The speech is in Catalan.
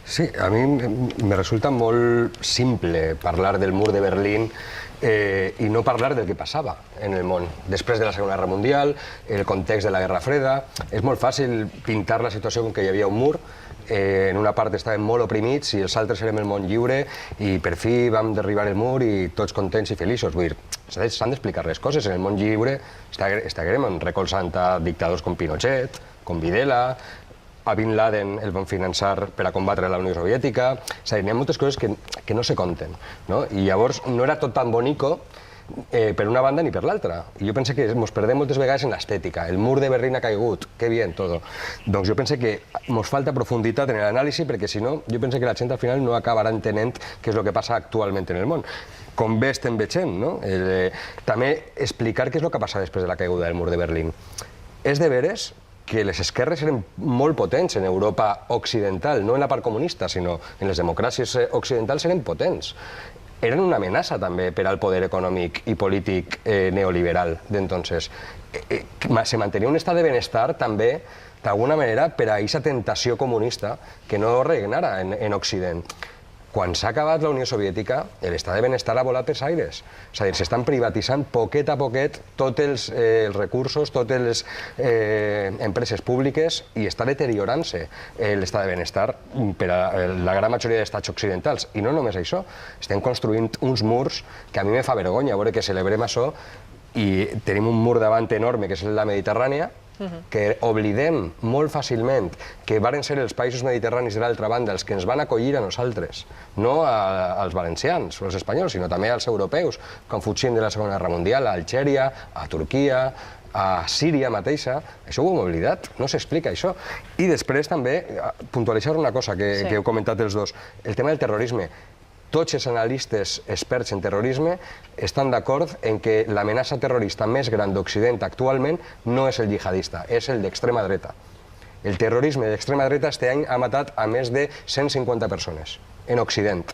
Sí, a mi me resulta molt simple parlar del mur de Berlín i no parlar del que passava en el món. Després de la Segona Guerra Mundial, el context de la Guerra Freda, és molt fàcil pintar la situació com que hi havia un mur, en una part estàvem molt oprimits i els altres érem el món lliure i per fi vam derribar el mur i tots contents i feliços. Vull dir, s'han d'explicar les coses. En el món lliure estàvem recolzant a dictadors com Pinochet, com Videla, a Bin Laden el van finançar per a combatre la Unió Soviètica. És a dir, hi ha moltes coses que no se conten. I llavors no era tot tan bonico per una banda ni per l'altra. I jo penso que ens perdem moltes vegades en l'estètica. El mur de Berlín ha caigut, que bien, todo. Doncs jo penso que ens falta profunditat en l'anàlisi perquè si no, jo penso que la gent al final no acabarà entenent què és el que passa actualment en el món. Com bé estem veient, no? També explicar què és el que passa després de la caiguda del mur de Berlín. És de veres que les esquerres eren molt potents en Europa occidental, no en la part comunista, sinó en les democràcies occidentals eren potents. Eren una amenaça també per al poder econòmic i polític neoliberal d'entonces. Se mantenia un estat de benestar també, d'alguna manera, per a aquesta tentació comunista que no regnara en Occident. Quan s'ha acabat la Unió Soviètica, l'estat de benestar ha volat pels aires. És a dir, s'estan privatitzant poquet a poquet tots els recursos, totes les empreses públiques i està deteriorant-se l'estat de benestar per a la gran majoria d'estats occidentals. I no només això, estem construint uns murs que a mi me fa vergonya veure que celebrem això i tenim un mur davant enorme que és la Mediterrània, que oblidem molt fàcilment que varen ser els països mediterranis de l'altra banda els que ens van acollir a nosaltres, no als valencians o als espanyols, sinó també als europeus, quan fugim de la Segona Guerra Mundial, a Algèria, a Turquia, a Síria mateixa. Això ho hem oblidat, no s'explica això. I després també puntualitzar una cosa que heu comentat els dos, el tema del terrorisme. Tots els analistes experts en terrorisme estan d'acord en que l'amenaça terrorista més gran d'Occident actualment no és el jihadista, és el d'extrema dreta. El terrorisme d'extrema dreta este any ha matat a més de 150 persones en Occident.